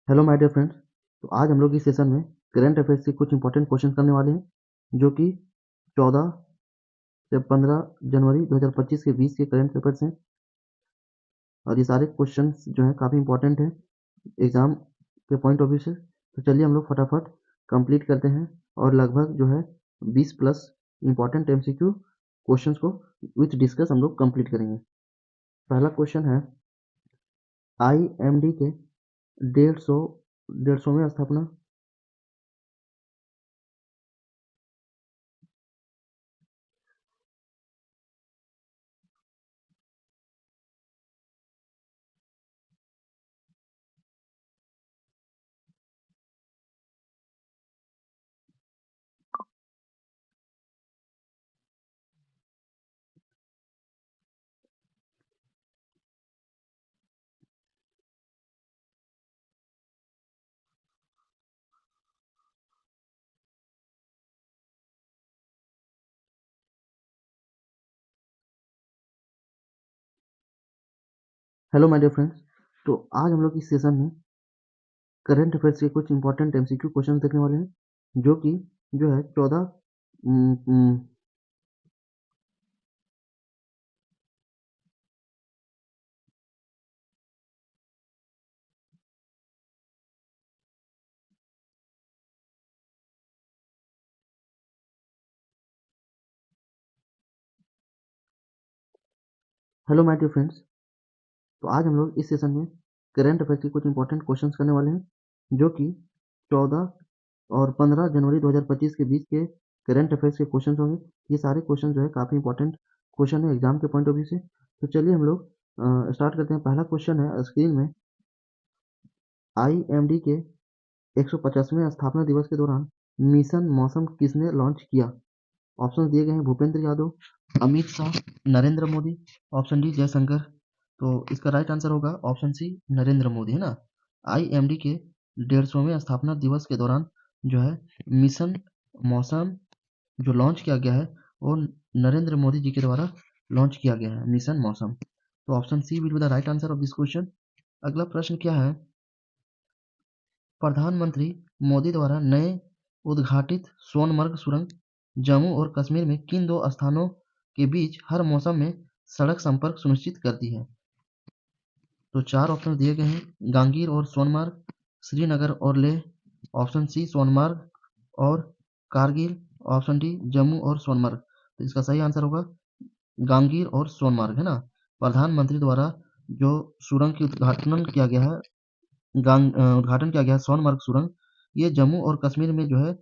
Hello my dear friends. तो आज हम लोग इस सेशन में करंट अफेयर्स के कुछ इंपॉर्टेंट क्वेश्चन करने वाले हैं जो कि 14 से 15 जनवरी 2025 के बीच के करंट पेपर्स हैं। और ये सारे क्वेश्चन जो हैं काफ़ी इंपॉर्टेंट हैं एग्जाम के पॉइंट ऑफ व्यू से। तो चलिए हम लोग फटाफट कंप्लीट करते हैं और लगभग जो है 20 प्लस इंपॉर्टेंट एमसीक्यू क्वेश्चंस को विथ डिस्कस हम लोग कंप्लीट करेंगे। पहला क्वेश्चन है आईएमडी के 150वें स्थापना। Hello my dear friends. तो आज हम लोग इस सेशन में करंट अफेयर्स के कुछ इंपॉर्टेंट एमसीक्यू क्वेश्चन देखने वाले हैं जो कि जो है 14। Hello my dear friends. तो आज हम लोग इस सेशन में करंट अफेयर्स के कुछ इंपॉर्टेंट क्वेश्चन करने वाले हैं जो कि 14 और 15 जनवरी 2025 के बीच के करंट अफेयर्स के क्वेश्चन होंगे। ये सारे क्वेश्चन जो है काफ़ी इंपॉर्टेंट क्वेश्चन है एग्जाम के पॉइंट ऑफ व्यू से। तो चलिए हम लोग स्टार्ट करते हैं। पहला क्वेश्चन है स्क्रीन में, आईएमडी के 150वें स्थापना दिवस के दौरान मिशन मौसम किसने लॉन्च किया? ऑप्शन दिए गए हैं भूपेंद्र यादव, अमित शाह, नरेंद्र मोदी, ऑप्शन डी जयशंकर। तो इसका राइट आंसर होगा ऑप्शन सी नरेंद्र मोदी, है ना। आईएमडी के 150वें स्थापना दिवस के दौरान जो है मिशन मौसम जो लॉन्च किया गया है वो नरेंद्र मोदी जी के द्वारा लॉन्च किया गया है, मिशन मौसम। तो option C will be the right answer of this question. अगला प्रश्न क्या है, प्रधानमंत्री मोदी द्वारा नए उद्घाटित सोनमर्ग सुरंग जम्मू और कश्मीर में किन दो स्थानों के बीच हर मौसम में सड़क संपर्क सुनिश्चित करती है? तो चार ऑप्शन दिए गए हैं, गांगीर और सोनमर्ग, श्रीनगर और लेह, ऑप्शन सी सोनमर्ग और कारगिल, ऑप्शन डी जम्मू और सोनमर्ग। तो इसका सही आंसर होगा गांगीर और सोनमर्ग, है ना। प्रधानमंत्री द्वारा जो सुरंग की उद्घाटन किया गया है सोनमर्ग सुरंग, ये जम्मू और कश्मीर में जो है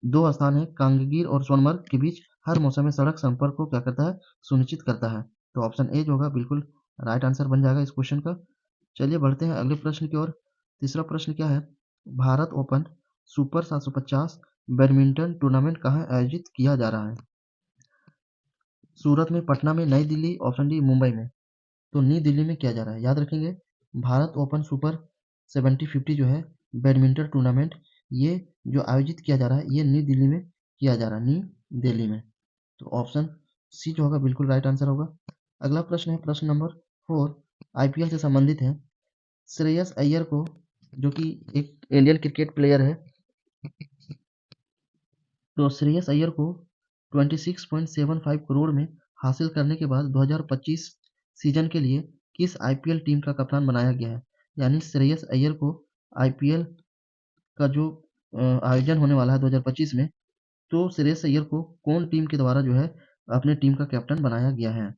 दो स्थान है, कांगीर और सोनमर्ग के बीच हर मौसम में सड़क संपर्क को क्या करता है, सुनिश्चित करता है। तो ऑप्शन ए जो होगा बिल्कुल राइट आंसर बन जाएगा इस क्वेश्चन का। चलिए बढ़ते हैं अगले प्रश्न की ओर। तीसरा प्रश्न क्या है, Bharat open super 750 badminton tournament कहाँ आयोजित किया जा रहा है? सूरत में, पटना में, नई दिल्ली, ऑप्शन डी मुंबई में। तो नई दिल्ली में किया जा रहा है, याद रखेंगे। भारत ओपन सुपर 70-50 जो है बैडमिंटन टूर्नामेंट, ये जो आयोजित किया जा रहा है ये नई दिल्ली में किया जा रहा है, नई दिल्ली में। तो ऑप्शन सी जो होगा बिल्कुल राइट आंसर होगा। अगला प्रश्न है प्रश्न नंबर 4, आईपीएल से संबंधित है। श्रेयस अय्यर को, जो कि एक इंडियन क्रिकेट प्लेयर है, तो श्रेयस अय्यर को 26.75 करोड़ में हासिल करने के बाद 2025 सीजन के लिए किस आईपीएल टीम का कप्तान बनाया गया है? यानी श्रेयस अय्यर को आईपीएल का जो आयोजन होने वाला है 2025 में, तो श्रेयस अय्यर को कौन टीम के द्वारा जो है अपने टीम का कैप्टन बनाया गया है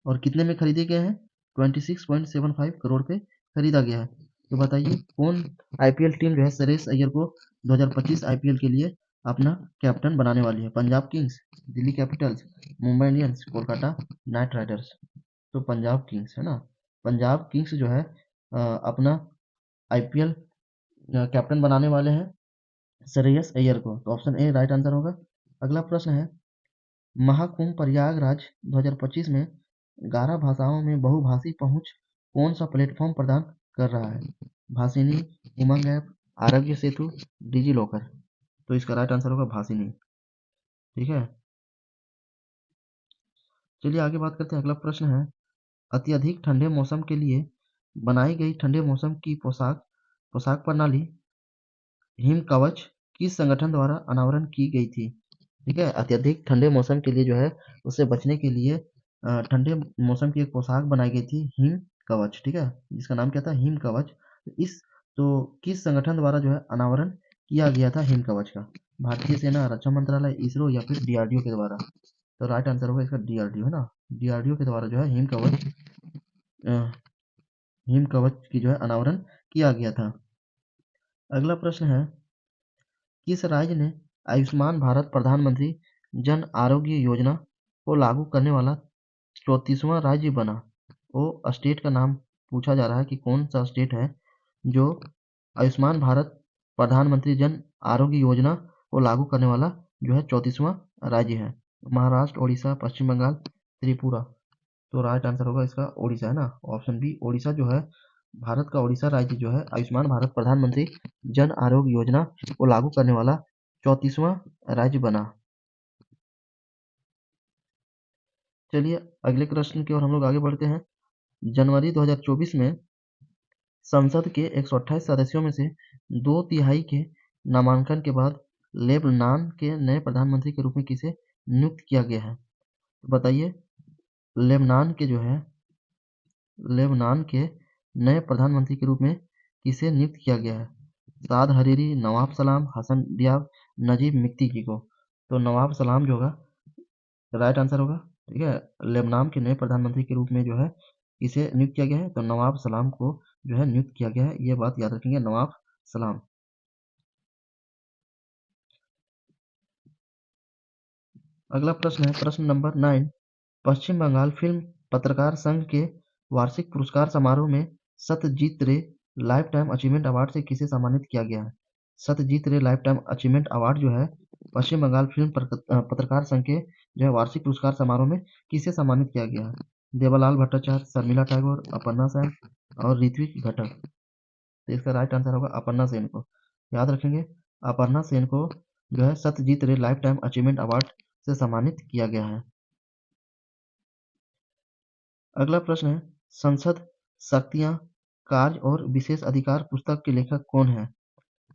और कितने में खरीदे गए हैं? 26.75 करोड़ पे खरीदा गया है। तो बताइए कौन आईपीएल टीम जो है श्रेयस अय्यर को 2025 आईपीएल के लिए अपना कैप्टन बनाने वाली है? Punjab Kings, Delhi Capitals, Mumbai Indians, Kolkata night Riders. तो पंजाब किंग्स, है ना। पंजाब किंग्स जो है अपना आईपीएल कैप्टन बनाने वाले हैं श्रेयस अय्यर को। तो ऑप्शन ए राइट आंसर होगा। अगला प्रश्न है, महाकुंभ प्रयागराज 2025 में 11 भाषाओं में बहुभाषी पहुंच कौन सा प्लेटफॉर्म प्रदान कर रहा है? भाषिनी, उमंग app, Aarogya Setu, digi locker. तो इसका राइट आंसर होगा भाषिनी, ठीक है। चलिए आगे बात करते हैं। अगला प्रश्न है, अत्यधिक ठंडे मौसम के लिए बनाई गई ठंडे मौसम की पोशाक पोशाक प्रणाली हिम कवच किस संगठन द्वारा अनावरण की गई थी? ठीक है, अत्यधिक ठंडे मौसम के लिए जो है उससे बचने के लिए ठंडे मौसम की एक पोशाक बनाई गई थी हिम कवच, ठीक है, जिसका नाम क्या था? हिम कवच। इस तो किस संगठन द्वारा जो है अनावरण किया गया था हिम कवच का? भारतीय सेना, रक्षा मंत्रालय, इसरो या फिर डीआरडीओ के द्वारा? तो राइट आंसर होगा इसका डीआरडीओ, है ना। डीआरडीओ के द्वारा जो है हिम कवच की जो है अनावरण किया गया था। अगला प्रश्न है, किस राज्य ने आयुष्मान भारत प्रधानमंत्री जन आरोग्य योजना को लागू करने वाला 34वां राज्य बना? वो स्टेट का नाम पूछा जा रहा है कि कौन सा स्टेट है जो आयुष्मान भारत प्रधानमंत्री जन आरोग्य योजना को लागू करने वाला जो है 34वां राज्य है? महाराष्ट्र, ओडिशा, पश्चिम बंगाल, त्रिपुरा? तो राइट आंसर होगा इसका ओडिशा, है ना। ऑप्शन बी ओडिशा जो है, भारत का ओडिशा राज्य जो है आयुष्मान भारत प्रधानमंत्री जन आरोग्य योजना को लागू करने वाला 34वां राज्य बना। चलिए अगले प्रश्न की ओर हम लोग आगे बढ़ते हैं। जनवरी 2024 में संसद के 128 सदस्यों में से 2/3 के नामांकन के बाद लेबनान के नए प्रधानमंत्री के रूप में किसे नियुक्त किया गया है? तो बताइए, लेबनान के जो है लेबनान के नए प्रधानमंत्री के रूप में किसे नियुक्त किया गया है? साद हरीरी, नवाब सलाम, हसन दियाब, नजीब मिक्ती को? तो नवाब सलाम जो होगा राइट आंसर होगा, ठीक है। लेबनान के नए प्रधानमंत्री के रूप में जो है किसे नियुक्त किया गया है? तो नवाब सलाम को जो है नियुक्त किया गया है, ये बात याद रखेंगे, नवाब सलाम। अगला प्रश्न है प्रश्न नंबर 9। पश्चिम बंगाल फिल्म पत्रकार संघ के वार्षिक पुरस्कार समारोह में सत्यजीत रे लाइफ टाइम अचीवमेंट अवार्ड से किसे सम्मानित किया गया है? सत्यजीत रे लाइफ टाइम अचीवमेंट अवार्ड जो है पश्चिम बंगाल फिल्म पत्रकार संघ के जो है वार्षिक पुरस्कार समारोह में किसे सम्मानित किया गया है? देवालाल भट्टाचार्य, शर्मिला टैगोर, अपर्णा सेन और ऋत्विक घटक? तो इसका राइट आंसर होगा अपर्णा सेन को। याद रखेंगे, अपर्णा सेन को जो है सत्यजीत रे लाइफ टाइम अचीवमेंट अवार्ड से सम्मानित किया गया है। अगला प्रश्न है, संसद शक्तियां, कार्य और विशेष अधिकार पुस्तक के लेखक कौन है?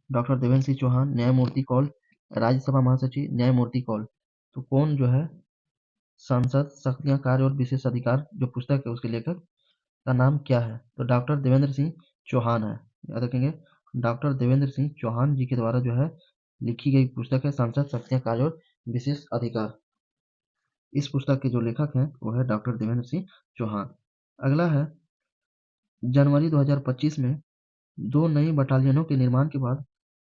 डॉक्टर देवेंद्र सिंह चौहान, न्यायमूर्ति कौल, राज्यसभा महासचिव, न्यायमूर्ति कौल? तो कौन जो है संसद शक्तियां, कार्य और विशेष अधिकार जो पुस्तक है उसके लेखक का नाम क्या है? तो डॉक्टर देवेंद्र सिंह चौहान है। याद रखेंगे, डॉक्टर देवेंद्र सिंह चौहान जी के द्वारा जो है लिखी गई पुस्तक है संसद शक्तियां, कार्य और विशेष अधिकार। इस पुस्तक के जो लेखक हैं वो है डॉक्टर देवेंद्र सिंह चौहान। अगला है, जनवरी 2025 में 2 नई बटालियनों के निर्माण के बाद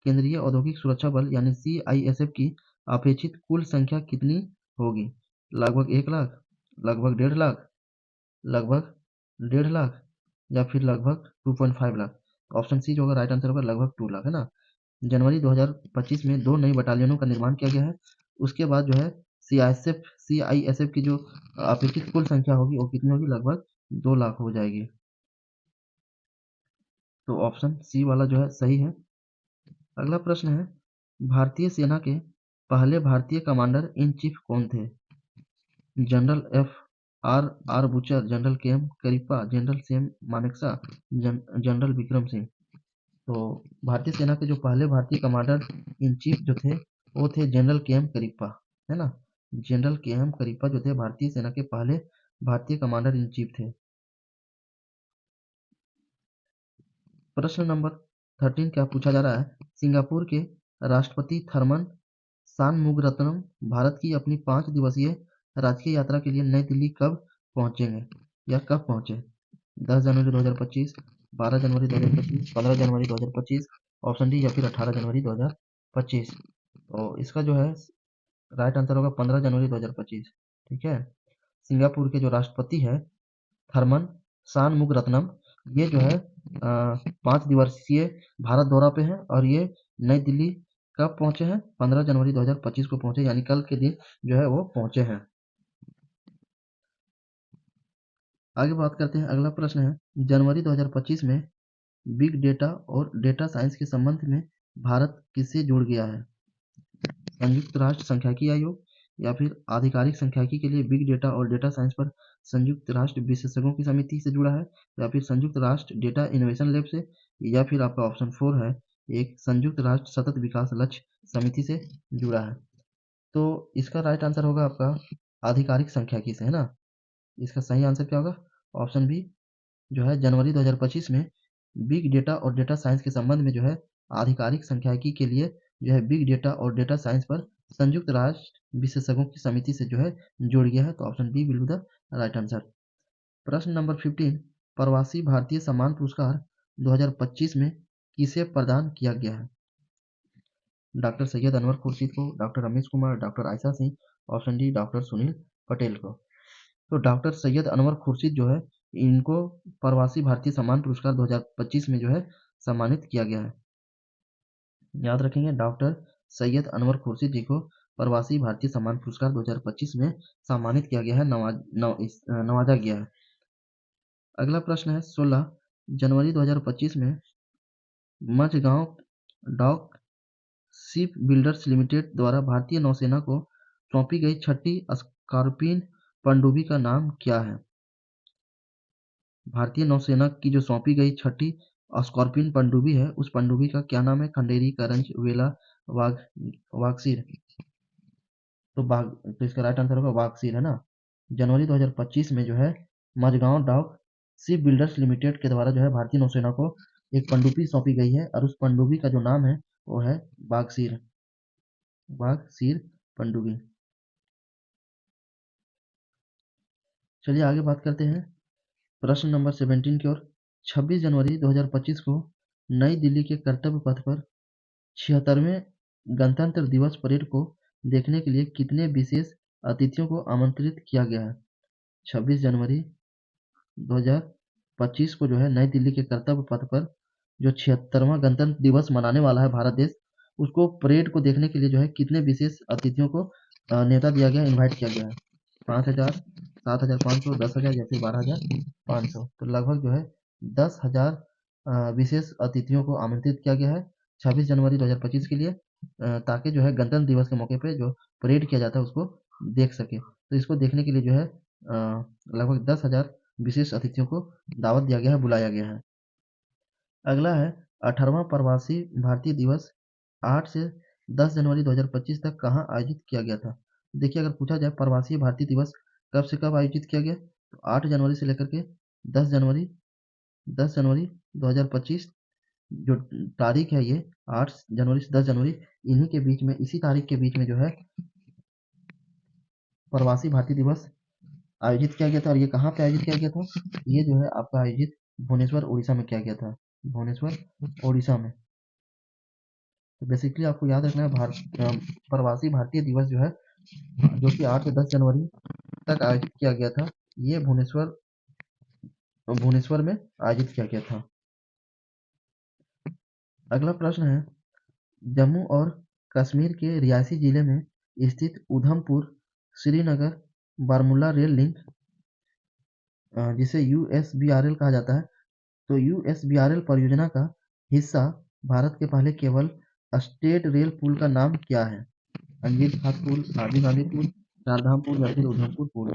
केंद्रीय औद्योगिक सुरक्षा बल यानी सीआईएसएफ की अपेक्षित कुल संख्या कितनी होगी? लगभग 1 लाख, लगभग 1.5 लाख, लगभग 1.5 लाख या फिर लगभग 2.5 लाख? ऑप्शन सी जो होगा राइट आंसर होगा लगभग 2 लाख, है ना। जनवरी 2025 में 2 नई बटालियनों का निर्माण किया गया है। उसके बाद जो है सीआईएसएफ की जो अपेक्षित कुल संख्या होगी वो कितनी होगी? लगभग 2 लाख हो जाएगी। तो ऑप्शन सी वाला जो है सही है। अगला प्रश्न है, भारतीय सेना के पहले भारतीय कमांडर इन चीफ कौन थे? General F R R Bucher, general K M Cariappa, general Sam Manekshaw, general Vikram Singh? तो भारतीय सेना के जो पहले भारतीय कमांडर इन चीफ जो थे वो थे जनरल के एम करिप्पा, है ना। जनरल के एम करिप्पा जो थे भारतीय सेना के पहले भारतीय कमांडर इन चीफ थे। प्रश्न नंबर 13 क्या पूछा जा रहा है, सिंगापुर के राष्ट्रपति थरमन शानमुगरत्नम भारत की अपनी 5 दिवसीय राजकीय यात्रा के लिए नई दिल्ली कब पहुंचेंगे या कब पहुंचे? 10 जनवरी 2025, 12 जनवरी 2025, 15 जनवरी 2025, ऑप्शन डी या फिर 18 जनवरी 2025? तो इसका जो है राइट आंसर होगा 15 जनवरी 2025, ठीक है। सिंगापुर के जो राष्ट्रपति है थरमन शानमुगरत्नम, ये जो है 5 दिवसीय भारत दौरा पे हैं और ये नई दिल्ली कब पहुंचे हैं? 15 जनवरी 2025 को पहुंचे, यानी कल के दिन जो है वो पहुंचे हैं। आगे बात करते हैं, अगला प्रश्न है, जनवरी 2025 में बिग डेटा और डेटा साइंस के संबंध में भारत किससे जुड़ गया है? संयुक्त राष्ट्र सांख्यिकी आयोग या फिर आधिकारिक सांख्यिकी के लिए बिग डेटा और डेटा साइंस पर संयुक्त राष्ट्र विशेषज्ञों की समिति से जुड़ा है या फिर संयुक्त राष्ट्र डेटा इनोवेशन लैब से या फिर आपका ऑप्शन 4 है एक संयुक्त राष्ट्र सतत विकास लक्ष्य समिति से जुड़ा है। तो इसका राइट आंसर होगा आपका आधिकारिक सांख्यिकी से, है ना। इसका सही आंसर क्या होगा? ऑप्शन बी जो है जनवरी 2025 में बिग डेटा और डेटा साइंस के संबंध में जो है आधिकारिक सांख्यिकी के लिए जो है बिग डेटा और डेटा साइंस पर संयुक्त राष्ट्र विशेषज्ञों की समिति से जो है जुड़ गया है। तो option B will be the right answer. प्रश्न नंबर 15, प्रवासी भारतीय सम्मान पुरस्कार 2025 में किसे प्रदान किया गया है? डॉक्टर सैयद अनवर खुर्शीद को, doctor Ramesh Kumar, doctor Ayesha Singh, option D doctor Sunil Patel को। तो डॉक्टर सैयद अनवर खुर्शीद जो है इनको प्रवासी भारतीय सम्मान पुरस्कार 2025 में जो है सम्मानित किया गया है। याद रखेंगे, डॉक्टर सैयद अनवर खुर्शीद जी को प्रवासी भारतीय सम्मान पुरस्कार 2025 में सम्मानित किया गया है, नवाजा गया है। अगला प्रश्न है 16 जनवरी 2025 में Mazagon dock ship builders limited द्वारा भारतीय नौसेना को सौंपी गई छठी स्कॉर्पिन पनडुब्बी का नाम क्या है? भारतीय नौसेना की जो सौंपी गई छठी स्कॉर्पिन पनडुब्बी है, उस पनडुब्बी का क्या नाम है? खंडेरी, करंज, वेला, वागसीर। तो इसका राइट आंसर होगा वागसीर, है ना। जनवरी 2025 में जो है Mazagon dock ship builders limited के द्वारा जो है भारतीय नौसेना को एक पनडुब्बी सौंपी गई है और उस पनडुब्बी का जो नाम है वो है वागसीर पनडुब्बी। चलिए आगे बात करते हैं प्रश्न नंबर 17 की ओर। 26 जनवरी 2025 को नई दिल्ली के कर्तव्य पथ पर 76वें गणतंत्र दिवस परेड को देखने के लिए कितने विशेष अतिथियों को आमंत्रित किया गया है? 26 जनवरी 2025 को जो है नई दिल्ली के कर्तव्य पथ पर जो 76वां गणतंत्र दिवस मनाने वाला है भारत देश, उसको परेड को देखने के लिए जो है कितने विशेष अतिथियों को न्योता दिया गया, इनवाइट किया गया है? 5,000, 7,500, 10,000 या फिर 12,500। तो लगभग जो है 10,000 विशेष अतिथियों को आमंत्रित किया गया है 26 जनवरी 2025 के लिए, ताकि जो है गणतंत्र दिवस के मौके पे जो परेड किया जाता है उसको देख सके। तो इसको देखने के लिए जो है लगभग 10,000 विशेष अतिथियों को दावत दिया गया है, बुलाया गया है। अगला है 18वां प्रवासी भारतीय दिवस 8 से 10 जनवरी 2025 तक कहाँ आयोजित किया गया था? देखिए, अगर पूछा जाए प्रवासी भारतीय दिवस कब से कब आयोजित किया गया, तो 8 जनवरी से लेकर के 10 जनवरी 2025 जो तारीख है, ये 8 जनवरी से 10 जनवरी, इन्हीं के बीच में, इसी तारीख के बीच में जो है प्रवासी भारतीय दिवस आयोजित किया गया था। और ये कहाँ पे आयोजित किया गया था? ये जो है आपका आयोजित भुवनेश्वर उड़ीसा में किया गया था, भुवनेश्वर उड़ीसा में। तो बेसिकली आपको याद रखना है प्रवासी भारतीय दिवस जो है, जो कि 8 से 10 जनवरी तक आयोजित किया गया था, ये भुवनेश्वर में आयोजित किया गया था। अगला प्रश्न है जम्मू और कश्मीर के रियासी जिले में स्थित उधमपुर श्रीनगर बारामूला रेल लिंक, जिसे USBRL कहा जाता है, तो USBRL परियोजना का हिस्सा भारत के पहले केवल स्टेट रेल पुल का नाम क्या है? अंजीर खात पुल, राजीव गांधी पुल, चारधाम पुल या फिर उधमपुर पुल।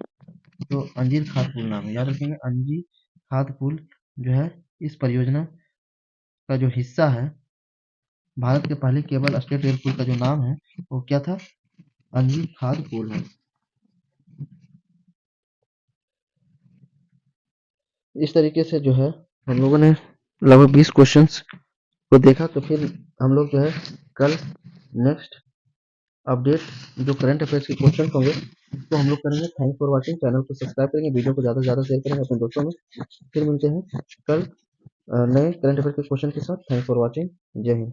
तो अंजीर खात पुल नाम है, याद रखेंगे। अंजीर खात पुल जो है इस परियोजना का जो हिस्सा है, भारत के पहले केवल स्टेट रेल पुल का जो नाम है वो क्या था? अंजीर खात पुल है। इस तरीके से जो है हम लोगों ने लगभग 20 क्वेश्चंस को देखा। तो फिर हम लोग जो है कल नेक्स्ट अपडेट जो करंट अफेयर्स के क्वेश्चन होंगे तो हम लोग करेंगे। Thanks for watching. चैनल को सब्सक्राइब करेंगे, वीडियो को ज़्यादा से ज़्यादा शेयर करेंगे अपने दोस्तों में। फिर मिलते हैं कल नए करंट अफेयर के क्वेश्चन के साथ। Thanks for watching. जय हिंद।